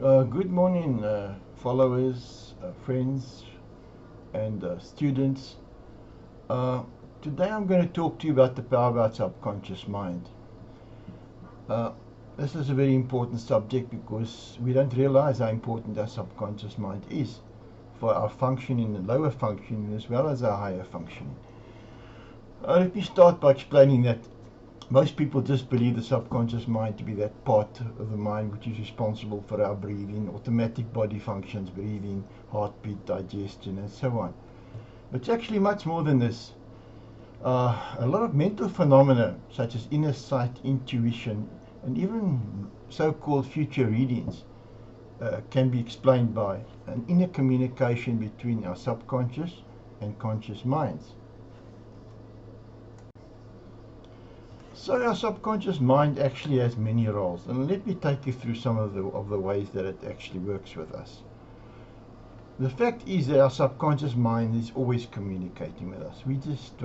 Good morning, followers, friends, and students. Uh, Today I'm going to talk to you about the power of our subconscious mind. Uh, this is a very important subject because we don't realize how important our subconscious mind is for our functioning and lower functioning as well as our higher functioning. Let me start by explaining that most people just believe the subconscious mind to be that part of the mind which is responsible for our breathing, automatic body functions, breathing, heartbeat, digestion, and so on. It's actually much more than this. A lot of mental phenomena such as inner sight, intuition, and even so-called future readings can be explained by an inner communication between our subconscious and conscious minds. So our subconscious mind actually has many roles, and let me take you through some of the ways that it actually works with us. The fact is that our subconscious mind is always communicating with us. We just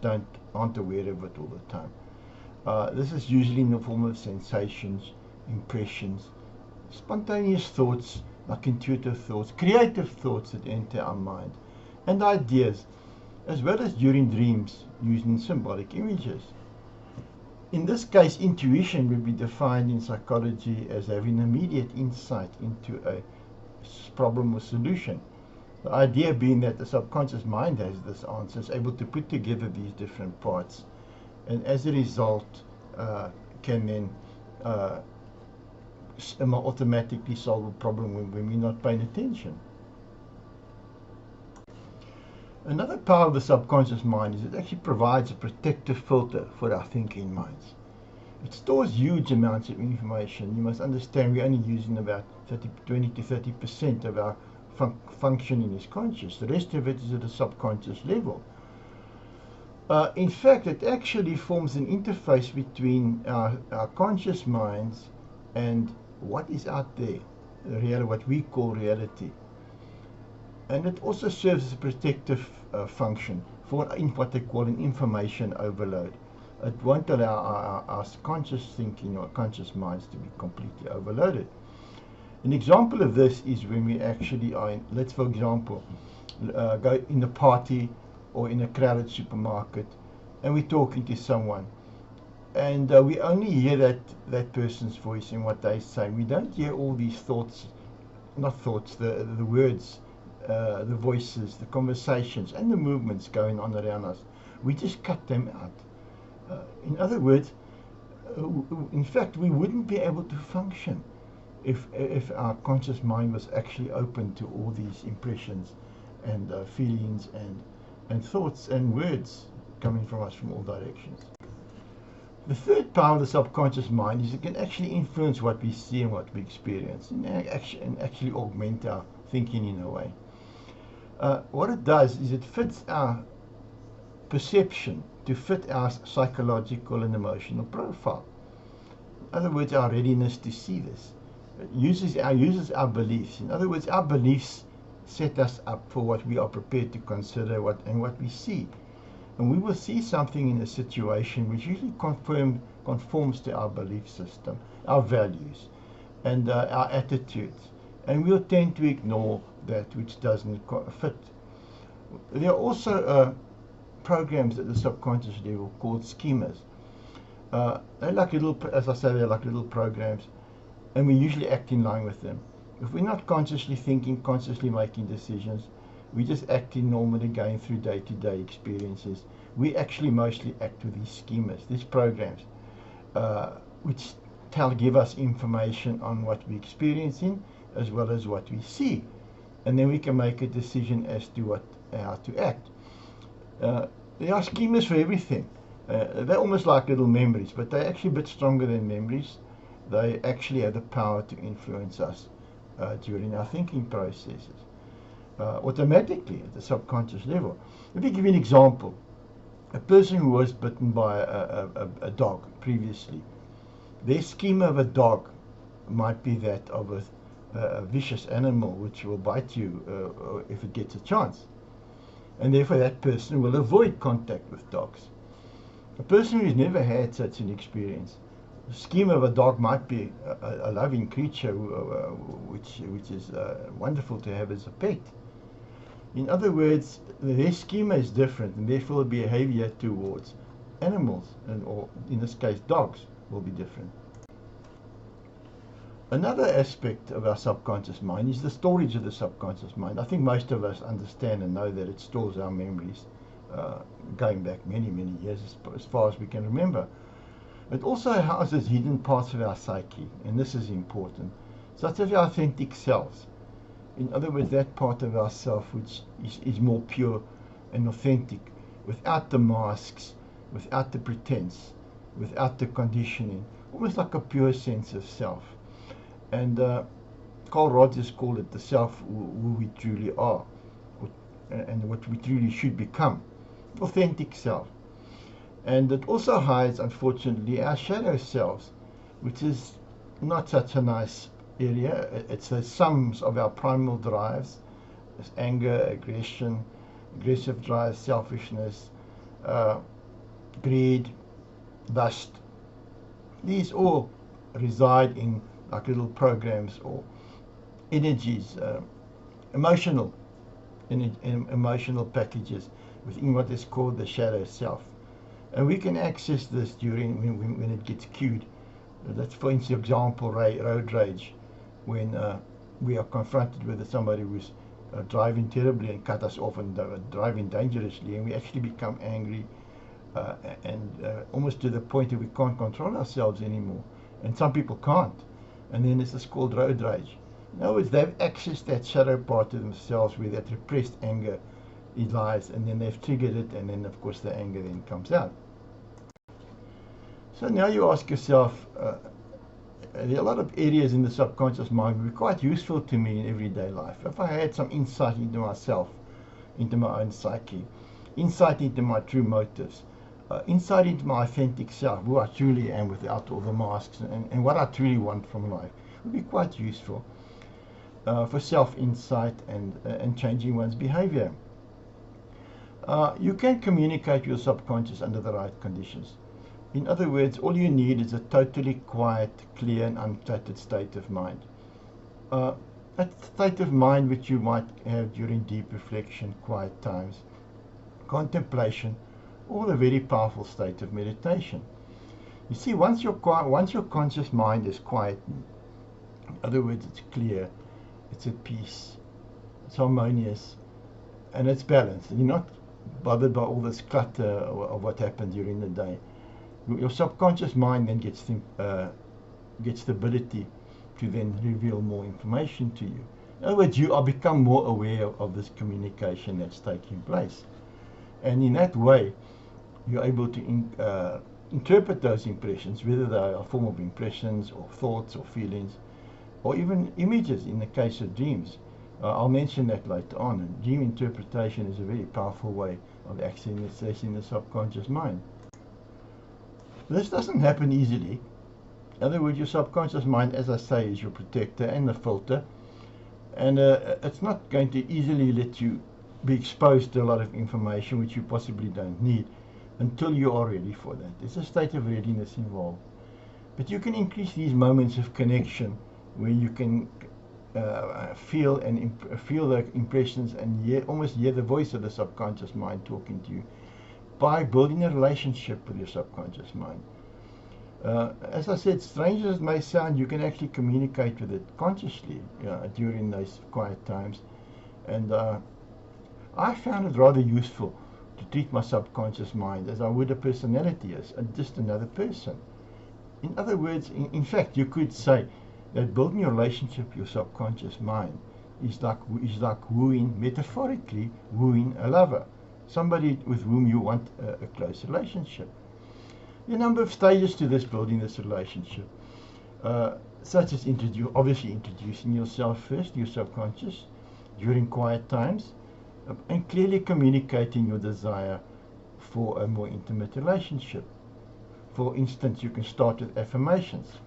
aren't aware of it all the time. This is usually in the form of sensations, impressions, spontaneous thoughts like intuitive thoughts, creative thoughts that enter our mind, and ideas, as well as during dreams using symbolic images. In this case, intuition would be defined in psychology as having immediate insight into a problem or solution. The idea being that the subconscious mind has this answer, is able to put together these different parts, and as a result can then automatically solve a problem when we're not paying attention. Another power of the subconscious mind is it actually provides a protective filter for our thinking minds. It stores huge amounts of information. You must understand we're only using about 20 to 30% of our functioning is conscious. The rest of it is at a subconscious level. In fact, it actually forms an interface between our conscious minds and what is out there, what we call reality. And it also serves as a protective function for what they call an information overload. It won't allow our conscious thinking or conscious minds to be completely overloaded. An example of this is when we actually are in, let's for example, go in a party or in a crowded supermarket and we're talking to someone and we only hear that person's voice and what they say. We don't hear all these thoughts, not thoughts, the words, the voices, the conversations, and the movements going on around us. We just cut them out. In other words, in fact, we wouldn't be able to function if our conscious mind was actually open to all these impressions and feelings and thoughts and words coming from us from all directions. The third power of the subconscious mind is it can actually influence what we see and what we experience and actually augment our thinking in a way. What it does is it fits our perception to fit our psychological and emotional profile. In other words, our readiness to see this. It uses our beliefs. In other words, our beliefs set us up for what we are prepared to consider and what we see. And we will see something in a situation which usually conforms to our belief system, our values, and our attitudes. And we'll tend to ignore that which doesn't fit. There are also programs at the subconscious level called schemas. They're like little, as I say, they're like little programs, and we usually act in line with them. If we're not consciously thinking, consciously making decisions, we just acting normally, going through day-to-day experiences. We actually mostly act with these schemas, these programs, which give us information on what we're experiencing as well as what we see, and then we can make a decision as to how to act. There are schemas for everything. They're almost like little memories, but they're actually a bit stronger than memories. They actually have the power to influence us during our thinking processes, automatically at the subconscious level. Let me give you an example. A person who was bitten by a dog previously, their schema of a dog might be that of a vicious animal which will bite you if it gets a chance. And therefore that person will avoid contact with dogs. A person who's never had such an experience The scheme of a dog might be a loving creature which is wonderful to have as a pet. In other words, their schema is different, and therefore behavior towards animals, or in this case dogs, will be different. Another aspect of our subconscious mind is the storage of the subconscious mind. I think most of us understand and know that it stores our memories going back many, many years, as far as we can remember. It also houses hidden parts of our psyche, and this is important, such as our authentic selves. In other words, that part of ourself which is more pure and authentic, without the masks, without the pretense, without the conditioning, almost like a pure sense of self. And Carl Rogers called it the self who we truly are, and what we truly should become, authentic self. And it also hides, unfortunately, our shadow selves, which is not such a nice area. It's the sums of our primal drives, as anger, aggression, aggressive drives, selfishness, greed, lust. These all reside in like little programs or energies, emotional packages within what is called the shadow self. And we can access this during when it gets cued. That's, for example, road rage, when we are confronted with somebody who's driving terribly and cut us off and driving dangerously, and we actually become angry and almost to the point that we can't control ourselves anymore. And some people can't. And then this is called road rage. In other words, they've accessed that shadow part of themselves where that repressed anger lies, and then they've triggered it, and then of course the anger then comes out. So now you ask yourself, there are a lot of areas in the subconscious mind that would be quite useful to me in everyday life. If I had some insight into myself, into my own psyche, insight into my true motives, insight into my authentic self, who I truly am without all the masks, and what I truly want from life, would be quite useful for self-insight and changing one's behavior. You can communicate with your subconscious under the right conditions. In other words, all you need is a totally quiet, clear and uncluttered state of mind. A state of mind which you might have during deep reflection, quiet times, contemplation, or the very powerful state of meditation. You see, once your conscious mind is quiet, in other words, it's clear, it's at peace, it's harmonious, and it's balanced. You're not bothered by all this clutter of what happened during the day. Your subconscious mind then gets the ability to then reveal more information to you. In other words, you are become more aware of this communication that's taking place. And in that way, you're able to interpret those impressions, whether they are a form of impressions or thoughts or feelings, or even images in the case of dreams. I'll mention that later on. And dream interpretation is a very powerful way of accessing the subconscious mind. This doesn't happen easily. In other words, your subconscious mind, as I say, is your protector and the filter, and it's not going to easily let you be exposed to a lot of information which you possibly don't need until you are ready for that. There's a state of readiness involved. But you can increase these moments of connection where you can feel the impressions and almost hear the voice of the subconscious mind talking to you, by building a relationship with your subconscious mind. As I said, strange as it may sound, you can actually communicate with it consciously during those quiet times. And I found it rather useful to treat my subconscious mind as I would a personality, as just another person. In other words, in fact, you could say that building a relationship with your subconscious mind is like metaphorically wooing a lover, somebody with whom you want a close relationship. There are a number of stages to this building this relationship, such as obviously introducing yourself first, your subconscious, during quiet times, and clearly communicating your desire for a more intimate relationship. For instance, you can start with affirmations.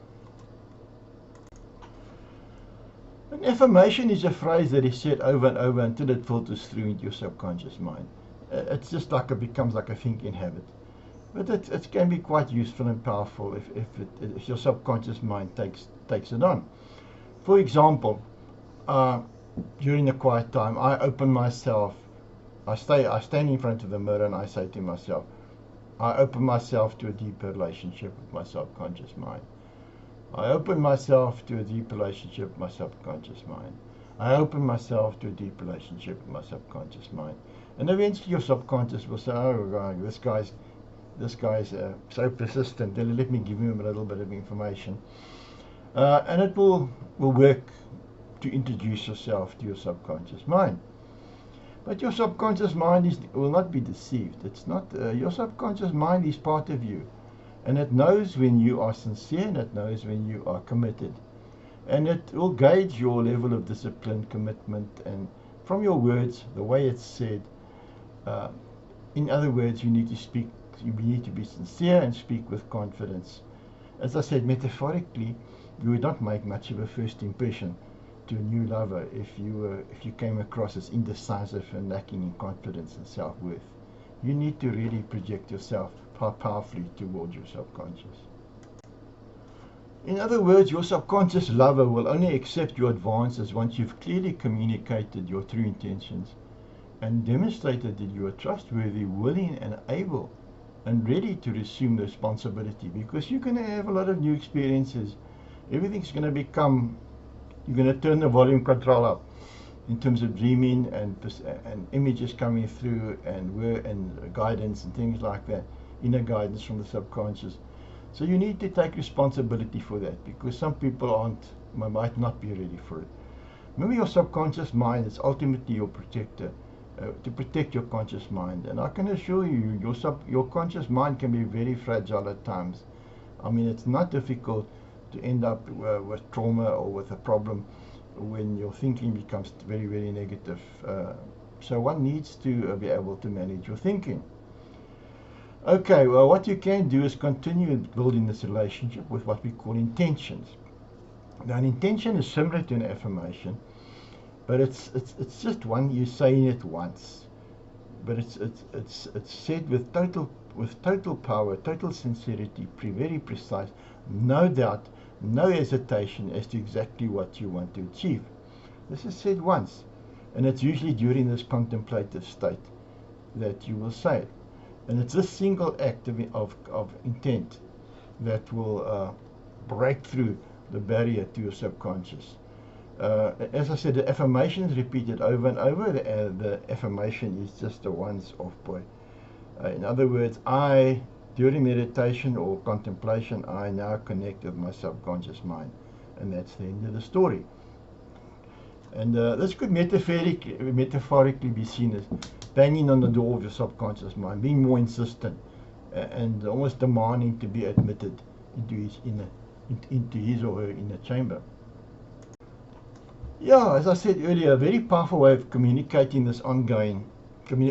An affirmation is a phrase that is said over and over until it filters through into your subconscious mind. It's just like it becomes like a thinking habit. But it can be quite useful and powerful if your subconscious mind takes it on. For example, uh, during a quiet time, I open myself. I stand in front of the mirror and I say to myself, I open myself to a deeper relationship with my subconscious mind. I open myself to a deep relationship with my subconscious mind. I open myself to a deep relationship with my subconscious mind. And eventually your subconscious will say, oh, God, this guy's so persistent. Let me give him a little bit of information. And it will work to introduce yourself to your subconscious mind. But your subconscious mind will not be deceived. It's not your subconscious mind is part of you, and it knows when you are sincere, and it knows when you are committed, and it will gauge your level of discipline, commitment, and from your words, the way it's said. In other words, you need to speak. You need to be sincere and speak with confidence. As I said, metaphorically, you would not make much of a first impression to a new lover if you came across as indecisive and lacking in confidence and self-worth. You need to really project yourself powerfully towards your subconscious. In other words, your subconscious lover will only accept your advances once you've clearly communicated your true intentions and demonstrated that you are trustworthy, willing and able and ready to assume the responsibility, because you're going to have a lot of new experiences. Everything's going to become, you're going to turn the volume control up in terms of dreaming and images coming through and guidance and things like that, inner guidance from the subconscious. So you need to take responsibility for that, because some people might not be ready for it. Remember, your subconscious mind is ultimately your protector, to protect your conscious mind. And I can assure you, your conscious mind can be very fragile at times. I mean, it's not difficult to end up with trauma or with a problem when your thinking becomes very, very negative. So one needs to be able to manage your thinking. Okay, well, what you can do is continue building this relationship with what we call intentions. Now, an intention is similar to an affirmation, but it's just one, you're saying it once, but it's said with total power, total sincerity, very precise, no doubt, no hesitation as to exactly what you want to achieve. This is said once, and it's usually during this contemplative state that you will say it. And it's this single act of intent that will break through the barrier to your subconscious. As I said, the affirmation is repeated over and over. The affirmation is just a once-off point. In other words, during meditation or contemplation, I now connect with my subconscious mind. And that's the end of the story. And this could metaphorically be seen as banging on the door of your subconscious mind, being more insistent and almost demanding to be admitted into his or her inner chamber. Yeah, as I said earlier, a very powerful way of communicating this ongoing,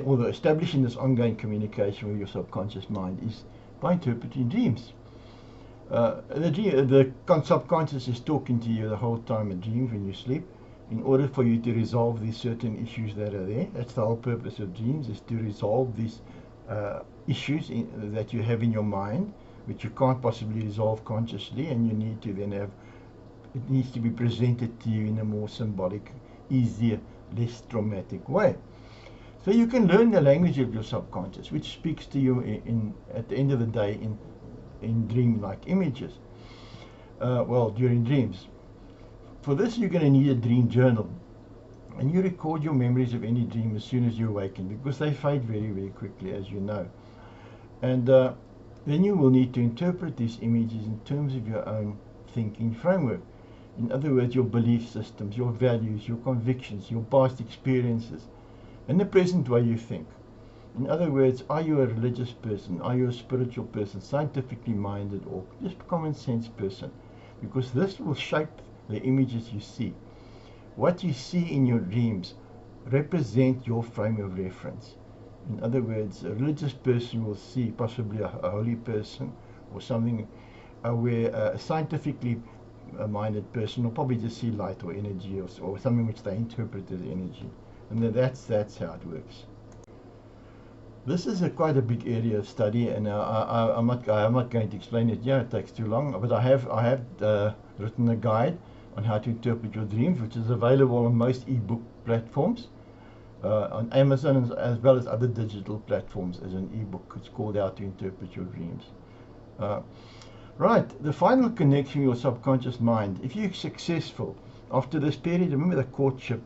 or establishing this ongoing communication with your subconscious mind is by interpreting dreams. The subconscious is talking to you the whole time in dreams when you sleep, in order for you to resolve these certain issues that are there. That's the whole purpose of dreams, is to resolve these issues that you have in your mind, which you can't possibly resolve consciously, and you need to then it needs to be presented to you in a more symbolic, easier, less traumatic way. So you can learn the language of your subconscious, which speaks to you at the end of the day in dream-like images. During dreams. For this, you're going to need a dream journal. And you record your memories of any dream as soon as you awaken, because they fade very, very quickly, as you know. And then you will need to interpret these images in terms of your own thinking framework. In other words, your belief systems, your values, your convictions, your past experiences, and the present way you think. In other words, are you a religious person? Are you a spiritual person, scientifically minded, or just a common sense person? Because this will shape the images you see. What you see in your dreams represent your frame of reference. In other words, a religious person will see possibly a holy person or something, where a scientifically minded person will probably just see light or energy or something which they interpret as energy. And that's how it works. This is quite a big area of study, and I'm not going to explain it here. It takes too long. But I have written a guide on how to interpret your dreams, which is available on most ebook platforms, on Amazon as well as other digital platforms as an ebook. It's called How to Interpret Your Dreams. Right, the final connection with your subconscious mind. If you're successful after this period, remember the courtship.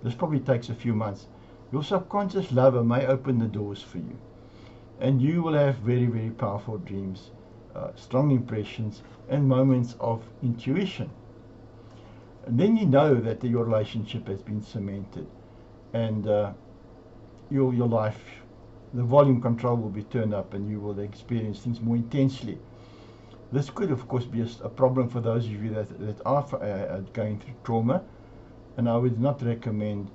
This probably takes a few months. Your subconscious lover may open the doors for you, and you will have very, very powerful dreams, strong impressions, and moments of intuition. And then you know that your relationship has been cemented, and your life, the volume control will be turned up, and you will experience things more intensely. This could, of course, be a problem for those of you that are going through trauma, and I would not recommend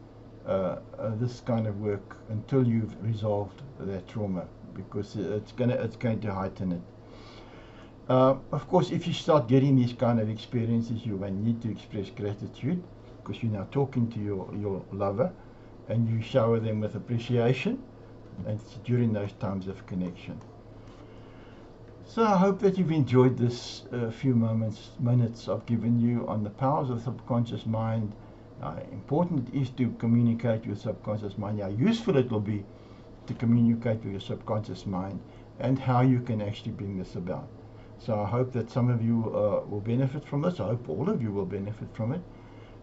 this kind of work until you've resolved that trauma, because it's going to heighten it. Of course, if you start getting these kind of experiences, you may need to express gratitude, because you're now talking to your lover, and you shower them with appreciation, and it's during those times of connection. So I hope that you've enjoyed this few minutes I've given you on the powers of the subconscious mind. Important it is to communicate with subconscious mind, how useful it will be to communicate with your subconscious mind, and how you can actually bring this about. So I hope that some of you will benefit from this. I hope all of you will benefit from it.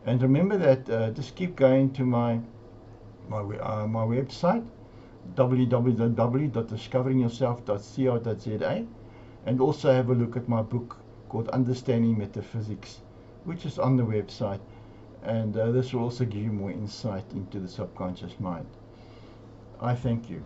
And remember that just keep going to my website, www.discoveringyourself.co.za, and also have a look at my book called Understanding Metaphysics, which is on the website. And this will also give you more insight into the subconscious mind. I thank you.